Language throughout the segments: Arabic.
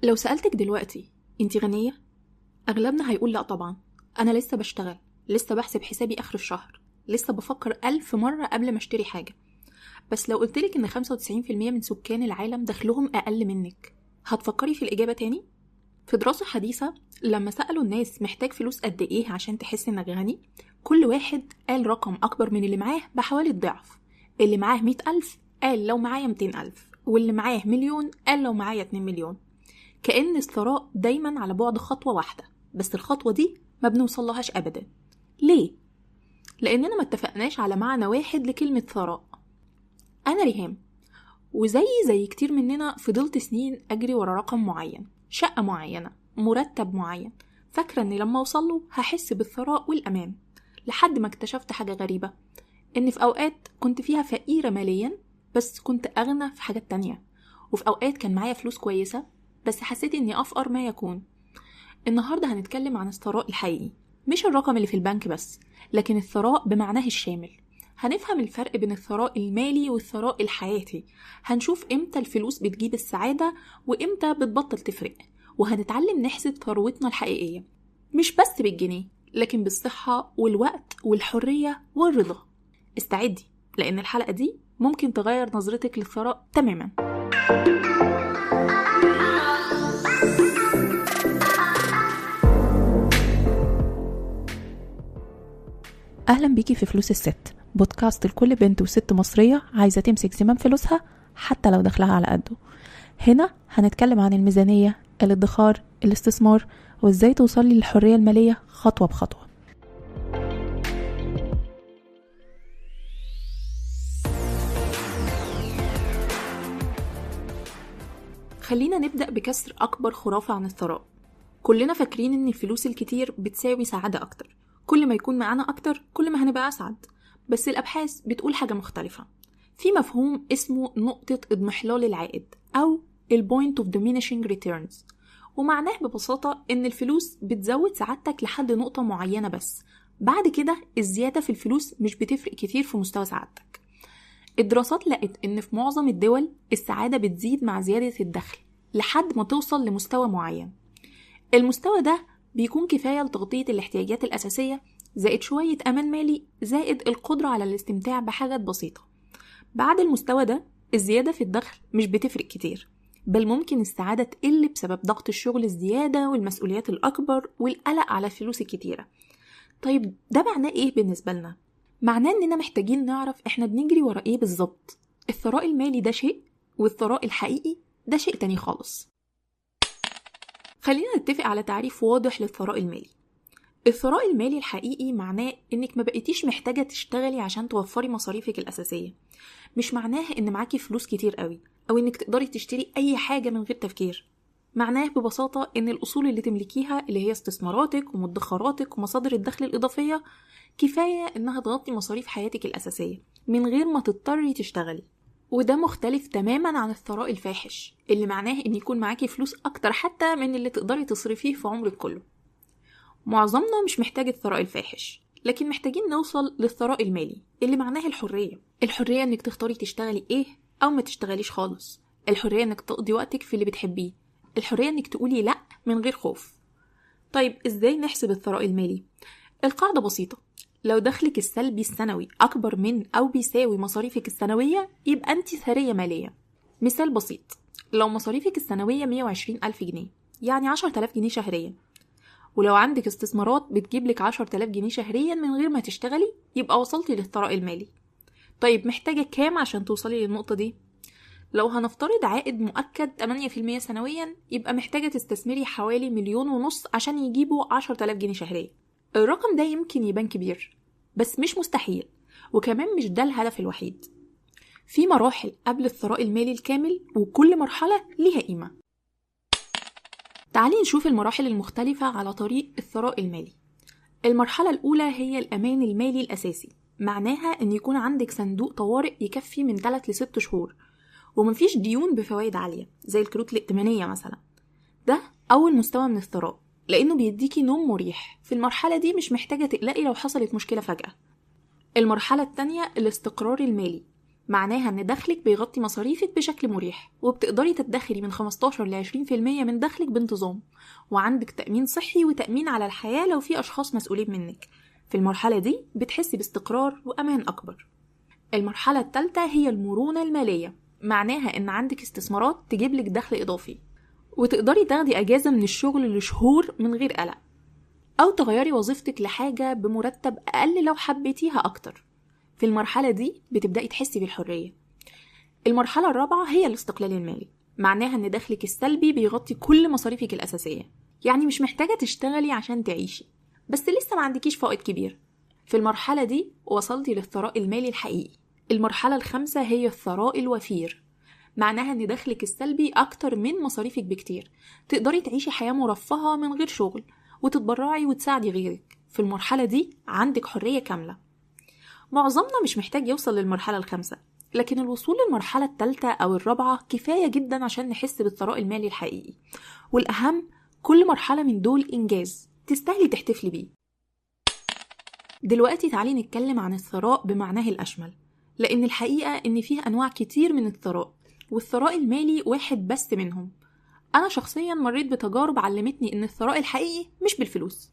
لو سألتك دلوقتي انتي غنية؟ أغلبنا هيقول لأ طبعا. أنا لسه بشتغل، لسه بحسب حسابي آخر الشهر، لسه بفكر 1000 مرة قبل ما اشتري حاجة. بس لو قلتلك إن 95% من سكان العالم دخلهم أقل منك، هتفكري في الإجابة تاني؟ في دراسة حديثة لما سألوا الناس محتاج فلوس قد إيه عشان تحس إنك غني، كل واحد قال رقم أكبر من اللي معاه بحوالي الضعف. اللي معاه 100,000 قال لو معايا 200,000، واللي معاه مليون قال لو معايا 2 مليون. كأن الثراء دايما على بعد خطوة واحدة، بس الخطوة دي ما بنوصلهاش أبدا. ليه؟ لأننا ما اتفقناش على معنى واحد لكلمة ثراء. أنا ريهام، وزي كتير مننا فضلت سنين أجري ورا رقم معين، شقة معينة، مرتب معين، فاكرة أني لما أوصله هحس بالثراء والأمان، لحد ما اكتشفت حاجة غريبة، إن في أوقات كنت فيها فقيرة ماليا بس كنت أغنى في حاجات تانية، وفي أوقات كان معايا فلوس كويسة بس حسيت إني أفقر ما يكون. النهاردة هنتكلم عن الثراء الحقيقي، مش الرقم اللي في البنك بس، لكن الثراء بمعناه الشامل. هنفهم الفرق بين الثراء المالي والثراء الحياتي، هنشوف امتى الفلوس بتجيب السعادة وامتى بتبطل تفرق، وهنتعلم نحسب ثروتنا الحقيقية مش بس بالجنيه، لكن بالصحة والوقت والحرية والرضا. استعدي، لأن الحلقة دي ممكن تغير نظرتك للثراء تماما. أهلا بيكي في فلوس الست، بودكاست لكل بنت وست مصرية عايزة تمسك زمام فلوسها حتى لو دخلها على قده. هنا هنتكلم عن الميزانية، الادخار، الاستثمار، وازاي توصلي للحرية المالية خطوة بخطوة. خلينا نبدأ بكسر أكبر خرافة عن الثراء. كلنا فاكرين إن الفلوس الكتير بتساوي سعادة أكتر، كل ما يكون معانا أكتر كل ما هنبقى أسعد. بس الأبحاث بتقول حاجة مختلفة. في مفهوم اسمه نقطة اضمحلال العائد أو point of diminishing returns، ومعناه ببساطة إن الفلوس بتزود سعادتك لحد نقطة معينة، بس بعد كده الزيادة في الفلوس مش بتفرق كتير في مستوى سعادتك. الدراسات لقت إن في معظم الدول السعادة بتزيد مع زيادة الدخل لحد ما توصل لمستوى معين. المستوى ده بيكون كفاية لتغطية الاحتياجات الأساسية، زائد شوية أمان مالي، زائد القدرة على الاستمتاع بحاجات بسيطة. بعد المستوى ده الزيادة في الدخل مش بتفرق كتير، بل ممكن السعادة تقل بسبب ضغط الشغل الزيادة والمسؤوليات الأكبر والقلق على الفلوس الكتيرة. طيب ده معناه إيه بالنسبة لنا؟ معناه إننا محتاجين نعرف إحنا بنجري ورا إيه بالظبط. الثراء المالي ده شيء، والثراء الحقيقي ده شيء تاني خالص. خلينا نتفق على تعريف واضح للثراء المالي. الثراء المالي الحقيقي معناه إنك ما بقيتيش محتاجة تشتغلي عشان توفري مصاريفك الأساسية. مش معناه إن معاكي فلوس كتير قوي، أو إنك تقدري تشتري أي حاجة من غير تفكير. معناه ببساطة إن الأصول اللي تملكيها، اللي هي استثماراتك ومدخراتك ومصادر الدخل الإضافية، كفاية إنها تغطي مصاريف حياتك الأساسية من غير ما تضطري تشتغلي. وده مختلف تماما عن الثراء الفاحش، اللي معناه إن يكون معاكي فلوس أكتر حتى من اللي تقدري تصرفيه في عمرك كله. معظمنا مش محتاج الثراء الفاحش، لكن محتاجين نوصل للثراء المالي اللي معناه الحرية. الحرية إنك تختاري تشتغلي إيه أو ما تشتغليش خالص. الحرية إنك تقضي وقتك في اللي بتحبيه. الحرية إنك تقولي لأ من غير خوف. طيب إزاي نحسب الثراء المالي؟ القاعدة بسيطة. لو دخلك السلبي السنوي أكبر من أو بيساوي مصاريفك السنوية، يبقى أنت ثرية مالية. مثال بسيط، لو مصاريفك السنوية 120,000 جنيه، يعني 10,000 جنيه شهريا، ولو عندك استثمارات بتجيب لك 10,000 جنيه شهريا من غير ما تشتغلي، يبقى وصلتي للثراء المالي. طيب محتاجة كام عشان توصلي للنقطة دي؟ لو هنفترض عائد مؤكد 8% سنويا، يبقى محتاجة تستثمري حوالي 1.5 مليون عشان يجيبوا 10,000 جنيه شهريا. الرقم ده يمكن يبان كبير، بس مش مستحيل، وكمان مش ده الهدف الوحيد. في مراحل قبل الثراء المالي الكامل، وكل مرحلة ليها قيمة. تعالي نشوف المراحل المختلفة على طريق الثراء المالي. المرحلة الأولى هي الأمان المالي الأساسي، معناها أن يكون عندك صندوق طوارئ يكفي من 3 ل6 شهور، ومفيش ديون بفوائد عالية زي الكروت الائتمانية مثلا. ده أول مستوى من الثراء، لأنه بيديكي نوم مريح. في المرحلة دي مش محتاجة تقلقي لو حصلت مشكلة فجأة. المرحلة التانية الاستقرار المالي، معناها ان دخلك بيغطي مصاريفك بشكل مريح، وبتقدري تدخري من 15 ل 20% من دخلك بانتظام، وعندك تأمين صحي وتأمين على الحياة لو في أشخاص مسؤولين منك. في المرحلة دي بتحسي باستقرار وأمان أكبر. المرحلة الثالثة هي المرونة المالية، معناها ان عندك استثمارات تجيبلك دخل إضافي، وتقدري تاخدي أجازة من الشغل لشهور من غير قلق، أو تغيري وظيفتك لحاجة بمرتب أقل لو حبيتيها أكتر. في المرحلة دي بتبدأي تحسي بالحرية. المرحلة الرابعة هي الاستقلال المالي، معناها ان دخلك السلبي بيغطي كل مصاريفك الأساسية، يعني مش محتاجة تشتغلي عشان تعيشي، بس لسه ما عندكيش فائض كبير. في المرحلة دي وصلتي للثراء المالي الحقيقي. المرحلة الخامسة هي الثراء الوفير، معناها ان دخلك السلبي أكتر من مصاريفك بكتير، تقدري تعيشي حياة مرفهة من غير شغل، وتتبرعي وتساعدي غيرك. في المرحلة دي عندك حرية كاملة. معظمنا مش محتاج يوصل للمرحلة الخامسة، لكن الوصول للمرحلة الثالثة أو الرابعة كفاية جدا عشان نحس بالثراء المالي الحقيقي. والأهم، كل مرحلة من دول إنجاز تستاهلي تحتفلي بيه. دلوقتي تعالي نتكلم عن الثراء بمعناه الأشمل، لأن الحقيقة إن فيه أنواع كتير من الثراء، والثراء المالي واحد بس منهم. أنا شخصيا مريت بتجارب علمتني إن الثراء الحقيقي مش بالفلوس.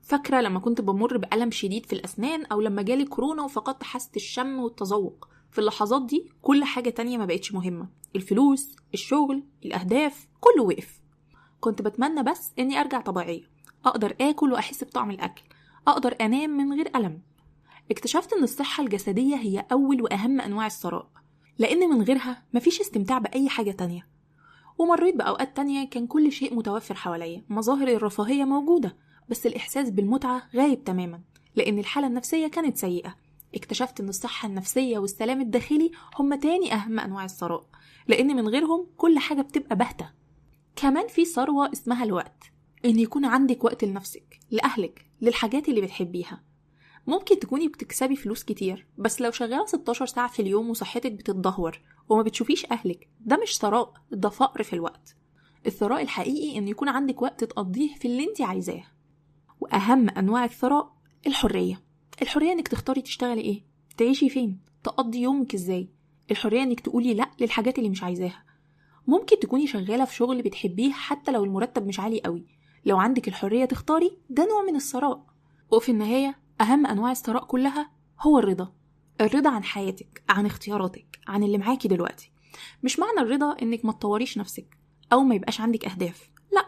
فاكرة لما كنت بمر بألم شديد في الأسنان، أو لما جالي كورونا وفقدت حاسة الشم والتذوق. في اللحظات دي كل حاجة تانية ما بقتش مهمة، الفلوس، الشغل، الأهداف، كله وقف. كنت بتمنى بس إني أرجع طبيعية، أقدر آكل وأحس بطعم الأكل، أقدر أنام من غير ألم. اكتشفت إن الصحة الجسدية هي أول وأهم أنواع الثراء، لأن من غيرها مفيش استمتاع بأي حاجة تانية. ومريت بأوقات تانية كان كل شيء متوفر حواليا، مظاهر الرفاهية موجودة، بس الإحساس بالمتعة غايب تماما، لأن الحالة النفسية كانت سيئة. اكتشفت إن الصحة النفسية والسلام الداخلي هما تاني أهم أنواع الثراء، لأن من غيرهم كل حاجة بتبقى باهتة. كمان في ثروة اسمها الوقت، إن يكون عندك وقت لنفسك، لأهلك، للحاجات اللي بتحبيها. ممكن تكوني بتكسبي فلوس كتير، بس لو شغالة 16 ساعة في اليوم وصحتك بتتدهور وما بتشوفيش أهلك، ده مش ثراء، ده فقر في الوقت. الثراء الحقيقي إن يكون عندك وقت تقضيه في اللي انت عايزاه. وأهم أنواع الثراء الحرية. الحرية إنك تختاري تشتغلي إيه، تعيشي فين، تقضي يومك إزاي. الحرية إنك تقولي لأ للحاجات اللي مش عايزاها. ممكن تكوني شغالة في شغل بتحبيه حتى لو المرتب مش عالي قوي، لو عندك الحرية تختاري، ده نوع من الثراء. وفي النهاية أهم أنواع الثراء كلها هو الرضا. الرضا عن حياتك، عن اختياراتك، عن اللي معاكي دلوقتي. مش معنى الرضا إنك ما تطوريش نفسك أو ما يبقاش عندك أهداف، لأ،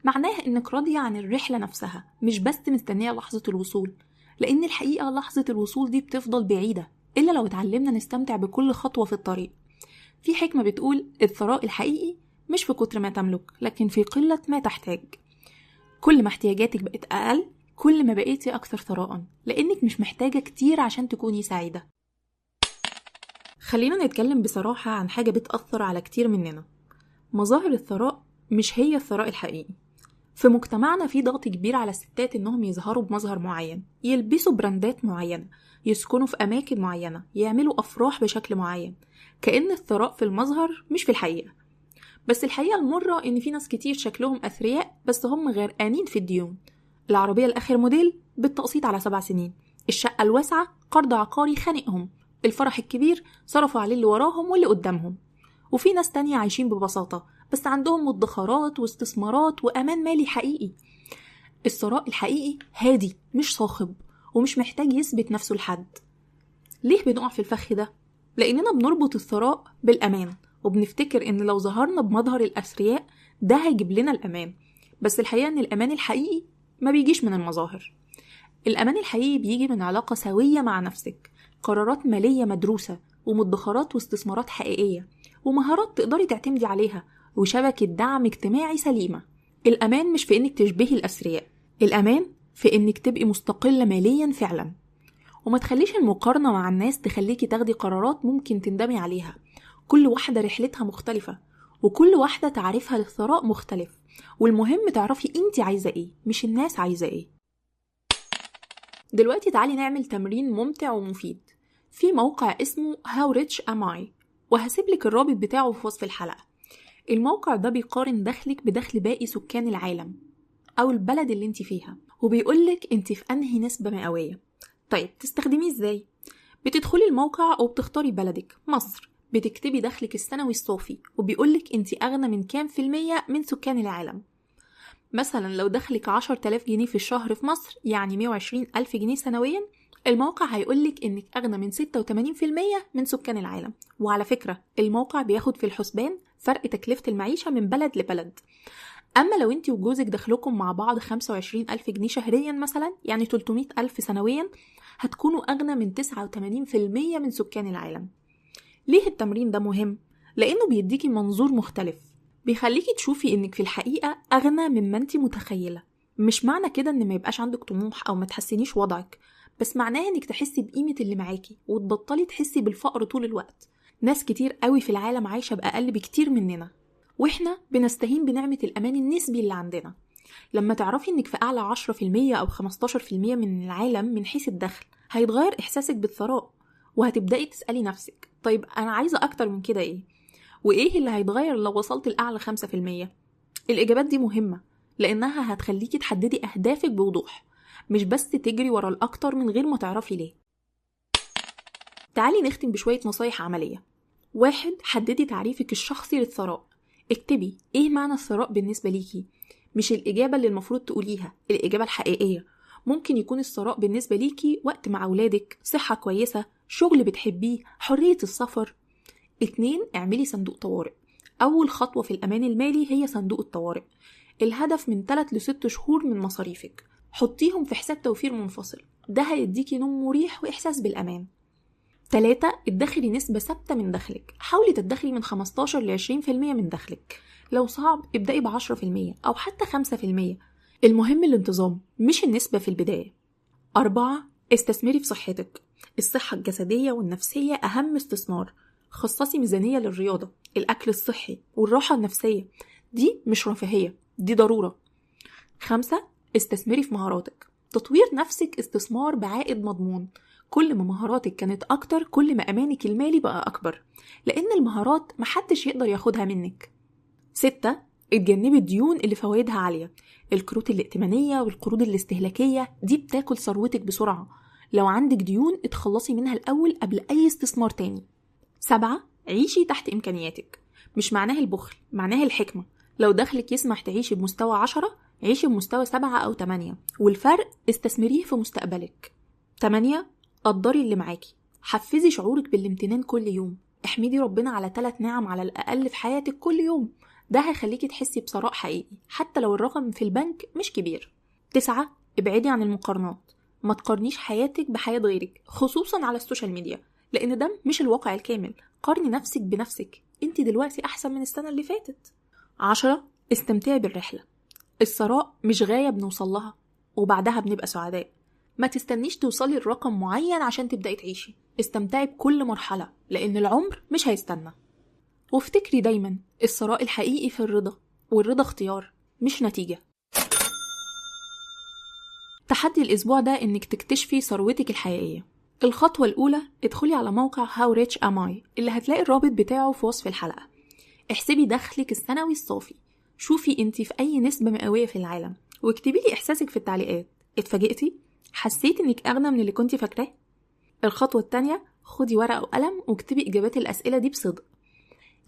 معناها إنك راضية عن الرحلة نفسها، مش بس مستنية لحظة الوصول، لأن الحقيقة لحظة الوصول دي بتفضل بعيدة إلا لو اتعلمنا نستمتع بكل خطوة في الطريق. في حكمة بتقول الثراء الحقيقي مش في كتر ما تملك، لكن في قلة ما تحتاج. كل ما احتياجاتك بقت أقل، كل ما بقيتي أكثر ثراء، لأنك مش محتاجة كتير عشان تكوني سعيدة. خلينا نتكلم بصراحة عن حاجة بتأثر على كتير مننا. مظاهر الثراء مش هي الثراء الحقيقي. في مجتمعنا في ضغط كبير على الستات إنهم يظهروا بمظهر معين، يلبسوا براندات معينة، يسكنوا في أماكن معينة، يعملوا أفراح بشكل معين، كأن الثراء في المظهر مش في الحقيقة. بس الحقيقة المرة إن في ناس كتير شكلهم أثرياء بس هم غرقانين في الديون. العربية الآخر موديل بالتقسيط على 7 سنين، الشقة الواسعة قرض عقاري خانقهم، الفرح الكبير صرفوا عليه اللي وراهم واللي قدامهم. وفي ناس تانية عايشين ببساطة بس عندهم مدخرات واستثمارات وأمان مالي حقيقي. الثراء الحقيقي هادي، مش صاخب، ومش محتاج يثبت نفسه لحد. ليه بنقع في الفخ ده؟ لأننا بنربط الثراء بالأمان، وبنفتكر إن لو ظهرنا بمظهر الأثرياء ده هيجيب لنا الأمان. بس الحقيقة إن الأمان الحقيقي ما بيجيش من المظاهر. الأمان الحقيقي بيجي من علاقة سوية مع نفسك، قرارات مالية مدروسة، ومدخرات واستثمارات حقيقية، ومهارات تقدري تعتمدي عليها، وشبكة دعم اجتماعي سليمة. الأمان مش في إنك تشبهي الأثرياء، الأمان في إنك تبقي مستقلة ماليا فعلا. وما تخليش المقارنة مع الناس تخليكي تاخدي قرارات ممكن تندمي عليها. كل واحدة رحلتها مختلفة، وكل واحدة تعرفها للثراء مختلف، والمهم تعرفي انتي عايزة ايه، مش الناس عايزة ايه. دلوقتي تعالي نعمل تمرين ممتع ومفيد. في موقع اسمه How Rich Am I، وهسيبلك الرابط بتاعه في وصف الحلقة. الموقع ده بيقارن دخلك بدخل باقي سكان العالم أو البلد اللي انتي فيها، وبيقولك انتي في أنهي نسبة مئوية. طيب تستخدميه ازاي؟ بتدخلي الموقع وبتختاري بلدك مصر، بتكتبي دخلك السنوي الصافي وبيقولك انت أغنى من كام في المية من سكان العالم. مثلا لو دخلك 10,000 جنيه في الشهر في مصر، يعني 120,000 جنيه سنويا، الموقع هيقولك انك أغنى من 86% من سكان العالم. وعلى فكرة الموقع بياخد في الحسبان فرق تكلفة المعيشة من بلد لبلد. أما لو انت وجوزك دخلكم مع بعض 25,000 جنيه شهريا مثلا، يعني 300,000 سنويا، هتكونوا أغنى من 89% من سكان العالم. ليه التمرين ده مهم؟ لأنه بيديكي منظور مختلف، بيخليكي تشوفي إنك في الحقيقة أغنى مما انت متخيلة. مش معنى كده إن ما يبقاش عندك طموح أو ما تحسنيش وضعك، بس معناها إنك تحسي بقيمة اللي معاكي وتبطلي تحسي بالفقر طول الوقت. ناس كتير قوي في العالم عايشة بأقل بكتير مننا، وإحنا بنستهين بنعمة الأمان النسبي اللي عندنا. لما تعرفي إنك في أعلى 10% أو 15% من العالم من حيث الدخل، هيتغير إحساسك بالثراء، وهتبدأي تسألي نفسك طيب أنا عايزة أكتر من كده إيه؟ وإيه اللي هيتغير لو وصلت لأعلى 5%؟ الإجابات دي مهمة، لأنها هتخليكي تحددي أهدافك بوضوح، مش بس تجري ورا الأكتر من غير ما تعرفي ليه. تعالي نختم بشوية نصايح عملية. 1. حددي تعريفك الشخصي للثراء. اكتبي إيه معنى الثراء بالنسبة ليكي، مش الإجابة اللي المفروض تقوليها، الإجابة الحقيقية. ممكن يكون الثراء بالنسبة ليكي وقت مع أولادك، صحة كويسة، شغل بتحبيه، حرية السفر. 2. اعملي صندوق طوارئ. أول خطوة في الأمان المالي هي صندوق الطوارئ. الهدف من 3 ل6 شهور من مصاريفك، حطيهم في حساب توفير منفصل، ده هيديكي نوم مريح وإحساس بالأمان. 3. ادخري نسبة ثابتة من دخلك. حاولي تدخري من 15 ل 20% من دخلك. لو صعب ابدأي ب10% أو حتى 5%. المهم الانتظام مش النسبة في البداية. 4. استثمري في صحتك. الصحة الجسدية والنفسية أهم استثمار. خصصي ميزانية للرياضة، الأكل الصحي والراحة النفسية. دي مش رفاهية، دي ضرورة. 5. استثمري في مهاراتك. تطوير نفسك استثمار بعائد مضمون. كل ما مهاراتك كانت أكتر، كل ما أمانك المالي بقى أكبر، لأن المهارات محدش يقدر ياخدها منك. 6. اتجنبي الديون اللي فوائدها عالية. الكروت الائتمانية والقروض الاستهلاكية دي بتاكل ثروتك بسرعة. لو عندك ديون اتخلصي منها الأول قبل أي استثمار تاني. 7. عيشي تحت إمكانياتك. مش معناها البخل، معناها الحكمة. لو دخلك يسمح تعيشي بمستوى 10، عيشي بمستوى 7 أو 8، والفرق استثمريه في مستقبلك. 8. قدري اللي معاكي. حفزي شعورك بالامتنان كل يوم. احمدي ربنا على 3 نعم على الأقل في حياتك كل يوم. ده هيخليكي تحسي بثراء حقيقي حتى لو الرقم في البنك مش كبير. 9. ابعدي عن المقارنات. ما تقارنيش حياتك بحياة غيرك، خصوصا على السوشيال ميديا، لأن ده مش الواقع الكامل. قارني نفسك بنفسك، انت دلوقتي أحسن من السنة اللي فاتت. 10. استمتعي بالرحلة. الثراء مش غاية بنوصل لها وبعدها بنبقى سعداء. ما تستنيش توصلي لرقم معين عشان تبدأي تعيشي. استمتعي بكل مرحلة، لأن العمر مش هيستنى. وافتكري دايما الثراء الحقيقي في الرضا، والرضا اختيار مش نتيجة. تحدي الأسبوع ده إنك تكتشفي ثروتك الحقيقية. الخطوة الأولى، ادخلي على موقع How Rich Am I اللي هتلاقي الرابط بتاعه في وصف الحلقة. احسبي دخلك السنوي الصافي، شوفي انتي في أي نسبة مئوية في العالم، واكتبي لي إحساسك في التعليقات. اتفاجئتي؟ حسيت إنك أغنى من اللي كنتي فاكراه؟ الخطوة التانية، خدي ورقة وقلم واكتبي إجابات الأسئلة دي بصدق.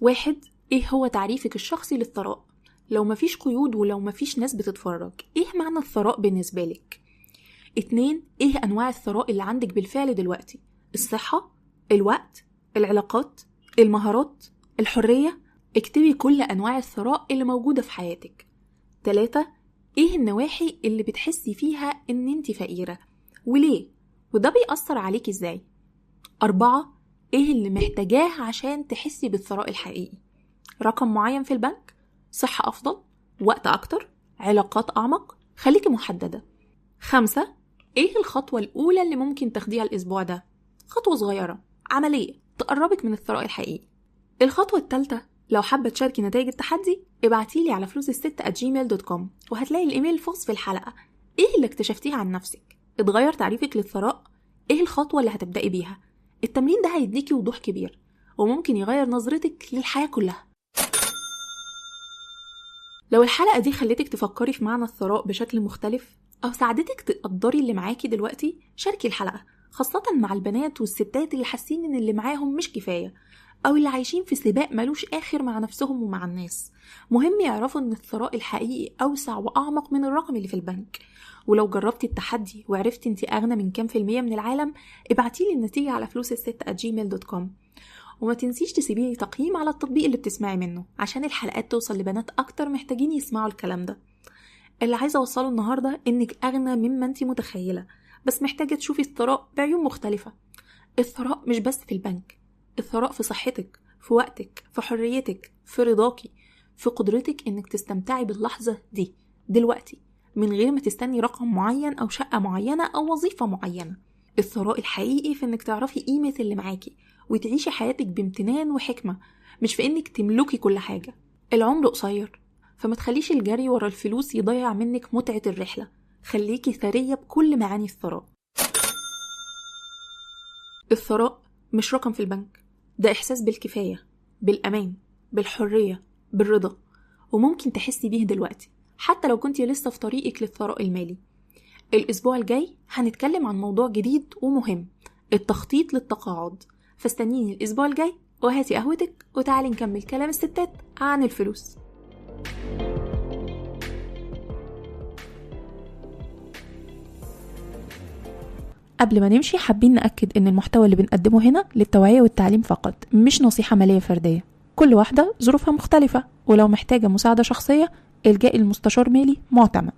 1. ايه هو تعريفك الشخصي للثراء؟ لو مفيش قيود ولو مفيش ناس بتتفرج، ايه معنى الثراء بالنسبة لك؟ 2. ايه أنواع الثراء اللي عندك بالفعل دلوقتي؟ الصحة، الوقت، العلاقات، المهارات، الحرية. اكتبي كل أنواع الثراء اللي موجودة في حياتك. 3. ايه النواحي اللي بتحسي فيها ان انتي فقيرة وليه، وده بيأثر عليك ازاي؟ 4. ايه اللي محتاجاه عشان تحسي بالثراء الحقيقي؟ رقم معين في البنك، صحة أفضل، وقت أكتر، علاقات أعمق. خليكي محددة. 5. ايه الخطوة الأولى اللي ممكن تاخديها الأسبوع ده؟ خطوة صغيرة عملية تقربك من الثراء الحقيقي. الخطوة الثالثة، لو حابة تشاركي نتائج التحدي ابعتيلي على فلوس6@gmail.com وهتلاقي الإيميل الخاص في الحلقة. ايه اللي اكتشفتيه عن نفسك؟ اتغير تعريفك للثراء؟ ايه الخطوة اللي هتبدأي بيها؟ التمرين ده هيديكي وضوح كبير وممكن يغير نظرتك للحياة كلها. لو الحلقة دي خلتك تفكري في معنى الثراء بشكل مختلف أو ساعدتك تقدري اللي معاكي دلوقتي، شاركي الحلقة، خاصة مع البنات والستات اللي حاسين إن اللي معاهم مش كفاية، أو اللي عايشين في سباق ملوش آخر مع نفسهم ومع الناس. مهم يعرفوا إن الثراء الحقيقي أوسع وأعمق من الرقم اللي في البنك. ولو جربتي التحدي وعرفتي انتي أغنى من كام في المية من العالم، ابعتيلي النتيجة على فلوسالست@gmail.com. وما تنسيش تسيبيلي تقييم على التطبيق اللي بتسمعي منه، عشان الحلقات توصل لبنات أكتر محتاجين يسمعوا الكلام ده. اللي عايزة أوصله النهاردة إنك أغنى مما انتي متخيلة، بس محتاجة تشوفي الثراء بعيون مختلفة. الثراء مش بس في البنك، الثراء في صحتك، في وقتك، في حريتك، في رضاكي، في قدرتك إنك تستمتعي باللحظة دي دلوقتي من غير ما تستني رقم معين أو شقة معينة أو وظيفة معينة. الثراء الحقيقي في إنك تعرفي قيمة اللي معاكي وتعيشي حياتك بامتنان وحكمة، مش في إنك تملكي كل حاجة. العمر قصير، فما تخليش الجري ورا الفلوس يضيع منك متعة الرحلة. خليكي ثرية بكل معاني الثراء. الثراء مش رقم في البنك، ده إحساس بالكفاية، بالأمان، بالحرية، بالرضا، وممكن تحسي بيه دلوقتي حتى لو كنتي لسه في طريقك للثراء المالي. الأسبوع الجاي هنتكلم عن موضوع جديد ومهم، التخطيط للتقاعد. فاستنيني الأسبوع الجاي، وهاتي قهوتك وتعالي نكمل كلام الستات عن الفلوس. قبل ما نمشي حابين نأكد إن المحتوى اللي بنقدمه هنا للتوعية والتعليم فقط، مش نصيحة مالية فردية. كل واحدة ظروفها مختلفة، ولو محتاجة مساعدة شخصية الجائي لمستشار مالي معتمد.